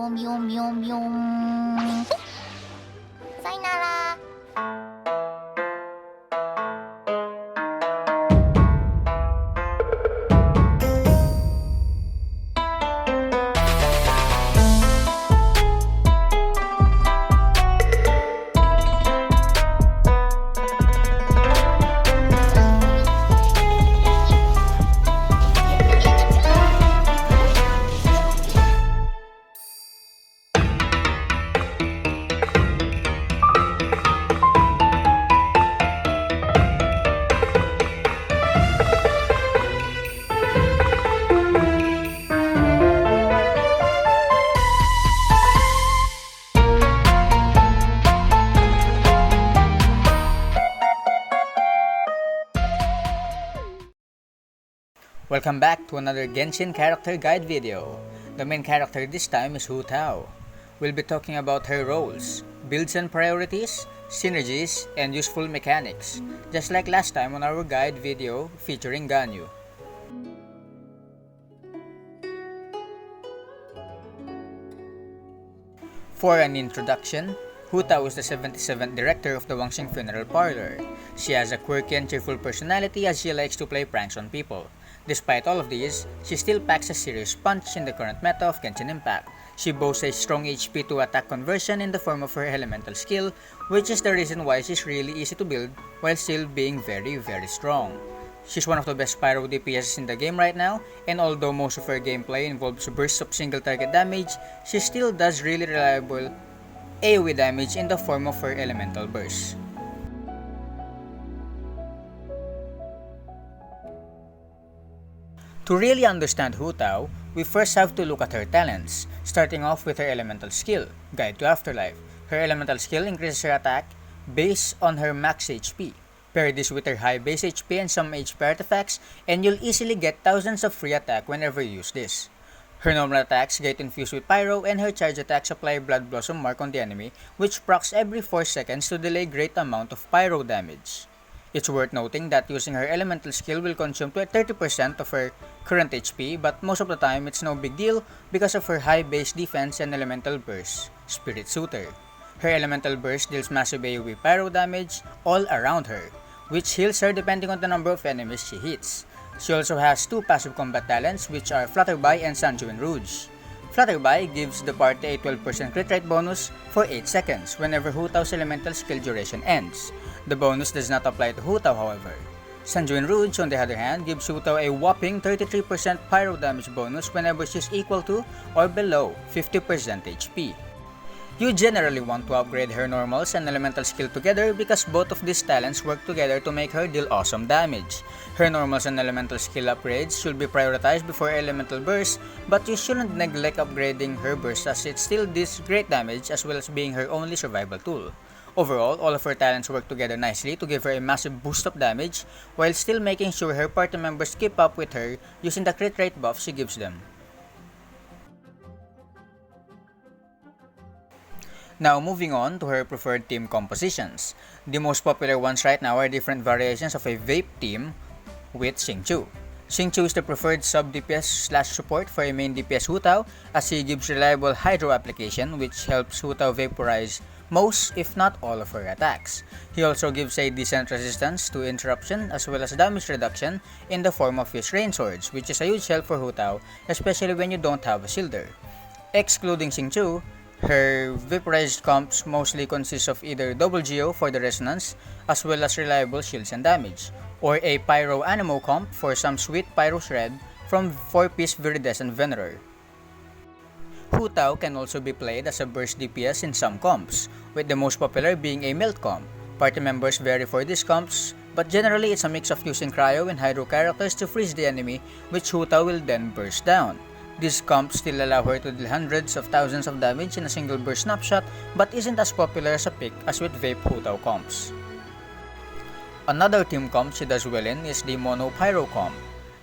bium bium bium bium. Sayonara. Welcome back to another Genshin character guide video. The main character this time is Hu Tao. We'll be talking about her roles, builds and priorities, synergies, and useful mechanics, just like last time on our guide video featuring Ganyu. For an introduction, Hu Tao is the 77th director of the Wangxing Funeral Parlor. She has a quirky and cheerful personality as she likes to play pranks on people. Despite all of these, she still packs a serious punch in the current meta of Genshin Impact. She boasts a strong HP to attack conversion in the form of her elemental skill, which is the reason why she's really easy to build while still being very strong. She's one of the best pyro DPS in the game right now, and although most of her gameplay involves bursts of single target damage, she still does really reliable AoE damage in the form of her elemental burst. To really understand Hu Tao, we first have to look at her talents, starting off with her elemental skill, Guide to Afterlife. Her elemental skill increases her attack based on her max HP. Pair this with her high base HP and some HP artifacts, and you'll easily get thousands of free attack whenever you use this. Her normal attacks get infused with Pyro, and her charge attacks apply Blood Blossom mark on the enemy, which procs every 4 seconds to delay great amount of Pyro damage. It's worth noting that using her elemental skill will consume 30% of her current HP, but most of the time it's no big deal because of her high base defense and elemental burst, Spirit Suitor. Her elemental burst deals massive AoE pyro damage all around her, which heals her depending on the number of enemies she hits. She also has 2 passive combat talents, which are Flutterby and Sanjuin Rouge. Flutterby gives the party a 12% crit rate bonus for 8 seconds whenever Hu Tao's elemental skill duration ends. The bonus does not apply to Hu Tao, however. Sanjuin Rouge, on the other hand, gives Hu Tao a whopping 33% pyro damage bonus whenever she's equal to or below 50% HP. You generally want to upgrade her normals and elemental skill together because both of these talents work together to make her deal awesome damage. Her normals and elemental skill upgrades should be prioritized before elemental burst, but you shouldn't neglect upgrading her burst as it still deals great damage as well as being her only survival tool. Overall, all of her talents work together nicely to give her a massive boost of damage while still making sure her party members keep up with her using the crit rate buff she gives them. Now moving on to her preferred team compositions. The most popular ones right now are different variations of a vape team with Xingqiu. Xingqiu is the preferred sub DPS / support for a main DPS Hu Tao as he gives reliable hydro application which helps Hu Tao vaporize most if not all of her attacks. He also gives a decent resistance to interruption as well as damage reduction in the form of his rain swords, which is a huge help for Hu Tao, especially when you don't have a shielder. Excluding Xingqiu, her vaporized comps mostly consist of either double Geo for the resonance as well as reliable shields and damage, or a Pyro Anemo comp for some sweet Pyro shred from 4-piece Viridescent Venerer. Hu Tao can also be played as a burst DPS in some comps, with the most popular being a melt comp. Party members vary for these comps, but generally it's a mix of using cryo and hydro characters to freeze the enemy, which Hu Tao will then burst down. These comps still allow her to deal hundreds of thousands of damage in a single burst snapshot, but isn't as popular as a pick as with vape Hu Tao comps. Another team comp she does well in is the Mono Pyro comp.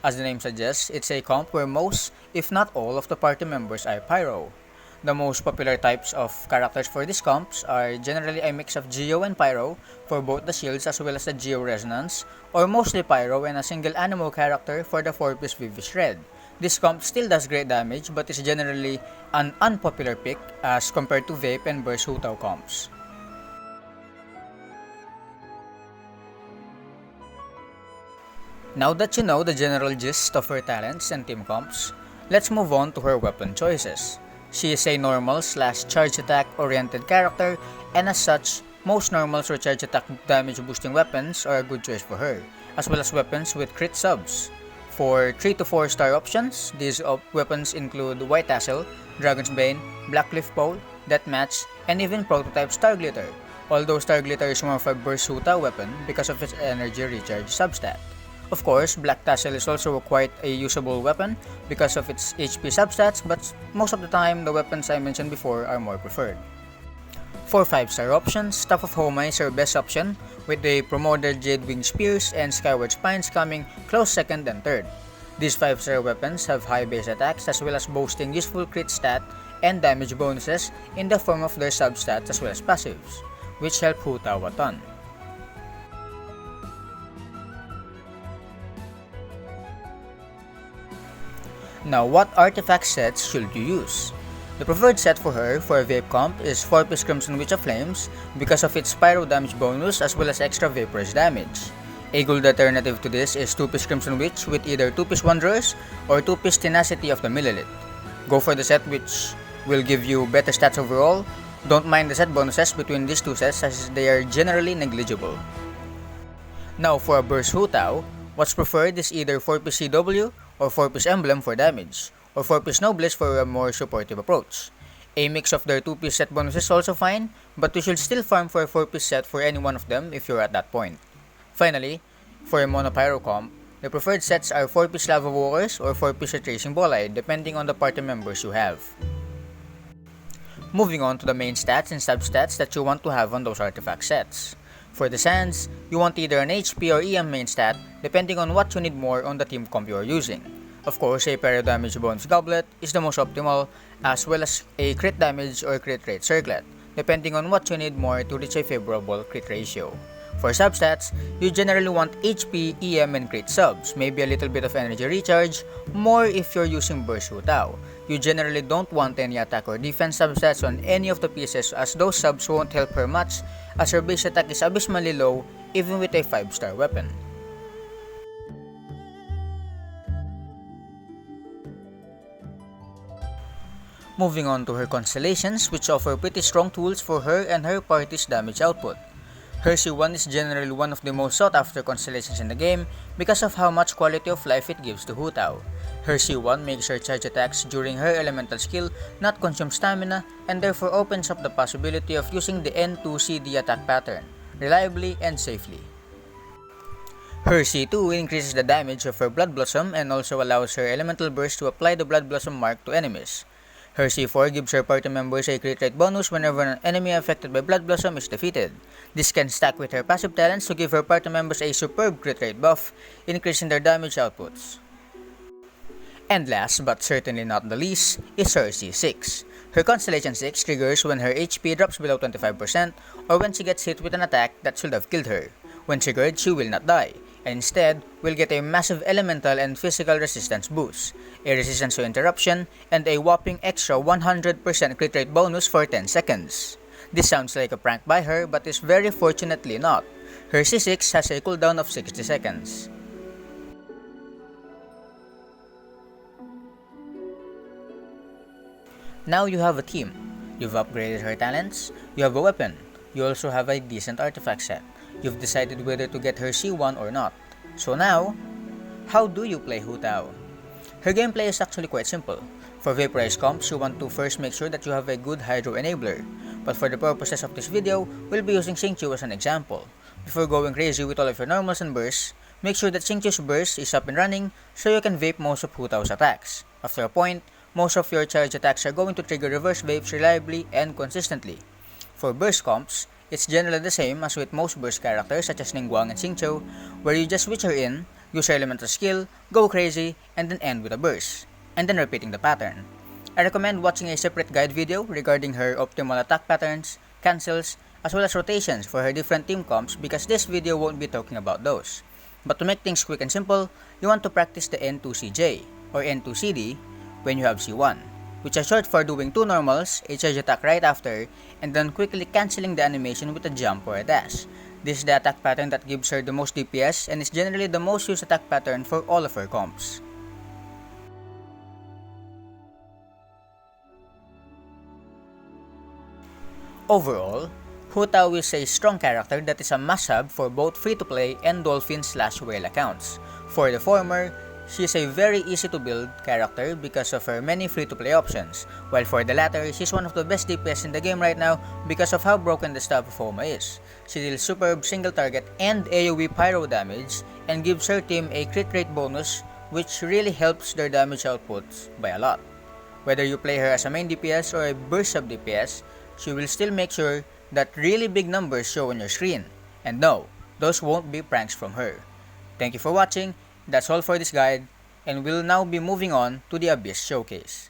As the name suggests, it's a comp where most, if not all, of the party members are Pyro. The most popular types of characters for these comps are generally a mix of Geo and Pyro for both the shields as well as the Geo Resonance, or mostly Pyro and a single Anemo character for the 4-piece Vivi Shred. This comp still does great damage but is generally an unpopular pick as compared to Vape and Burst Hu Tao comps. Now that you know the general gist of her talents and team comps, let's move on to her weapon choices. She is a normal / charge attack oriented character, and as such, most normals or charge attack damage boosting weapons are a good choice for her, as well as weapons with crit subs. For 3 to 4 star options, these weapons include White Tassel, Dragon's Bane, Black Cliff Pole, Deathmatch, and even Prototype Star Glitter, although Star Glitter is more of a burst Hu Tao weapon because of its energy recharge substat. Of course, Black Tassel is also quite a usable weapon because of its HP substats, but most of the time, the weapons I mentioned before are more preferred. For 5-star options, Staff of Homa is our best option, with the promoted Jade Wing Spears and Skyward Spines coming close second and third. These 5-star weapons have high base attacks as well as boasting useful crit stat and damage bonuses in the form of their substats as well as passives, which help Hu Tao a ton. Now, what artifact sets should you use? The preferred set for her for a Vape comp is 4-piece Crimson Witch of Flames because of its pyro damage bonus as well as extra vaporous damage. A good alternative to this is 2-piece Crimson Witch with either 2-piece Wanderers or 2-piece Tenacity of the Millilith. Go for the set which will give you better stats overall. Don't mind the set bonuses between these two sets as they are generally negligible. Now for a Burst Hu Tao, what's preferred is either 4-piece CW or 4-piece Emblem for damage, or 4-piece Noblesse for a more supportive approach. A mix of their 2-piece set bonus is also fine, but you should still farm for a 4-piece set for any one of them if you're at that point. Finally, for a Mono Pyro comp, the preferred sets are 4-piece Lava Walkers or 4-piece Retracing Bolide depending on the party members you have. Moving on to the main stats and substats that you want to have on those artifact sets. For the Sands, you want either an HP or EM main stat depending on what you need more on the team comp you are using. Of course, a pyro damage bonus goblet is the most optimal, as well as a crit damage or crit rate circlet, depending on what you need more to reach a favorable crit ratio. For substats, you generally want HP, EM, and crit subs, maybe a little bit of energy recharge, more if you're using Burst Hu Tao. You generally don't want any attack or defense substats on any of the pieces as those subs won't help her much as her base attack is abysmally low even with a 5-star weapon. Moving on to her Constellations, which offer pretty strong tools for her and her party's damage output. Hershey 1 is generally one of the most sought after constellations in the game because of how much quality of life it gives to Hu Tao. Hershey 1 makes her charge attacks during her elemental skill not consume stamina and therefore opens up the possibility of using the N2CD attack pattern reliably and safely. Hershey 2 increases the damage of her Blood Blossom and also allows her elemental burst to apply the Blood Blossom mark to enemies. Hershey 4 gives her party members a crit rate bonus whenever an enemy affected by Blood Blossom is defeated. This can stack with her passive talents to give her party members a superb crit rate buff, increasing their damage outputs. And last but certainly not the least is Hershey 6. Her Constellation 6 triggers when her HP drops below 25% or when she gets hit with an attack that should have killed her. When triggered, she will not die, and instead will get a massive elemental and physical resistance boost, a resistance to interruption, and a whopping extra 100% crit rate bonus for 10 seconds. This sounds like a prank by her but is very fortunately not. Her C6 has a cooldown of 60 seconds. Now you have a team. You've upgraded her talents, you have a weapon, you also have a decent artifact set. You've decided whether to get her C1 or not. So now, how do you play Hu Tao? Her gameplay is actually quite simple. For vaporized comps, you want to first make sure that you have a good Hydro enabler. But for the purposes of this video, we'll be using Xingqiu as an example. Before going crazy with all of your normals and bursts, make sure that Xingqiu's burst is up and running so you can vape most of Hu Tao's attacks. After a point, most of your charge attacks are going to trigger reverse vapes reliably and consistently. For burst comps, it's generally the same as with most burst characters such as Ningguang and Xingqiu, where you just switch her in, use her elemental skill, go crazy, and then end with a burst, and then repeating the pattern. I recommend watching a separate guide video regarding her optimal attack patterns, cancels, as well as rotations for her different team comps because this video won't be talking about those. But to make things quick and simple, you want to practice the N2CJ, or N2CD when you have C1, which is short for doing 2 normals, a charge attack right after, and then quickly cancelling the animation with a jump or a dash. This is the attack pattern that gives her the most DPS and is generally the most used attack pattern for all of her comps. Overall, Hu Tao is a strong character that is a must-have for both free-to-play and Dolphin/Whale accounts. For the former, she is a very easy to build character because of her many free-to-play options, while for the latter, she's one of the best DPS in the game right now because of how broken the staff of Homa is. She deals superb single target and AoE pyro damage and gives her team a crit rate bonus which really helps their damage outputs by a lot. Whether you play her as a main DPS or a burst sub DPS, she will still make sure that really big numbers show on your screen. And no, those won't be pranks from her. Thank you for watching, that's all for this guide, and we'll now be moving on to the Abyss Showcase.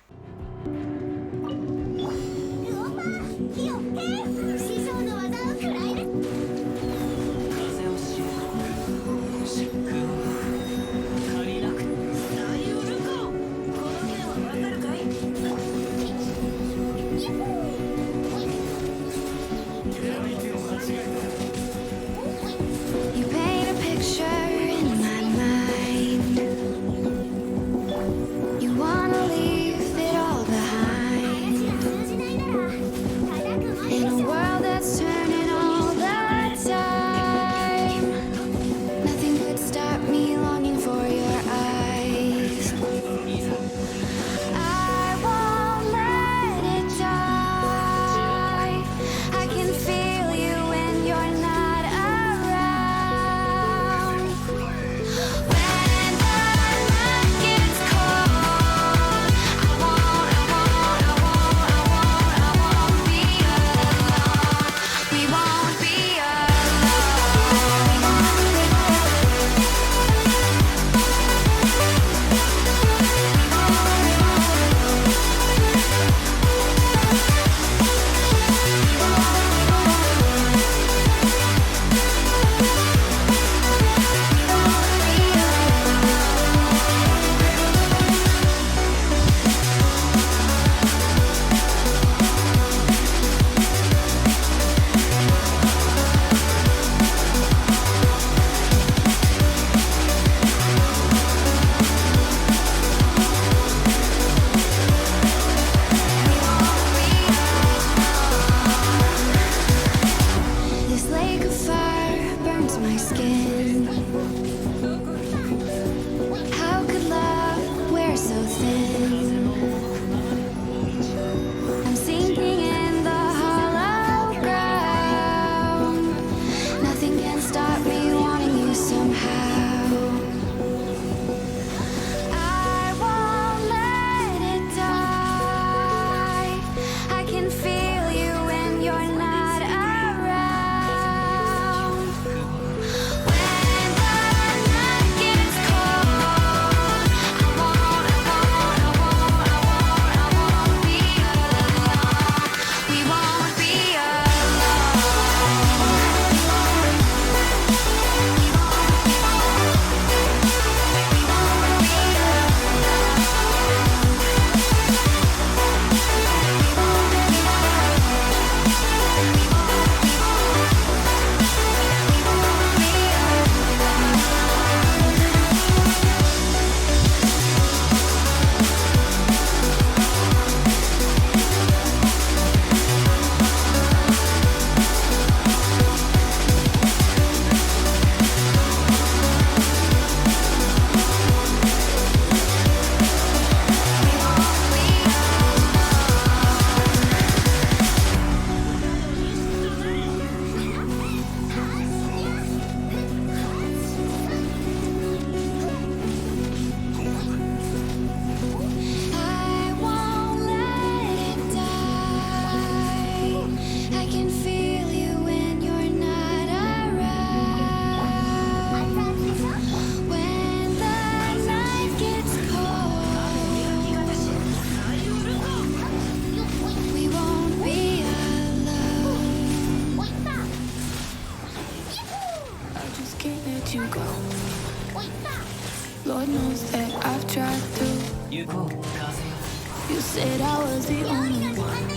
Lord knows that I've tried to. You said I was the only one.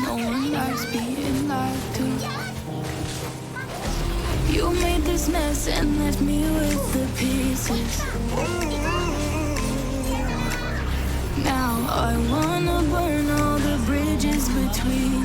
No one likes being lied to. You made this mess and left me with the pieces. Now I wanna burn all the bridges between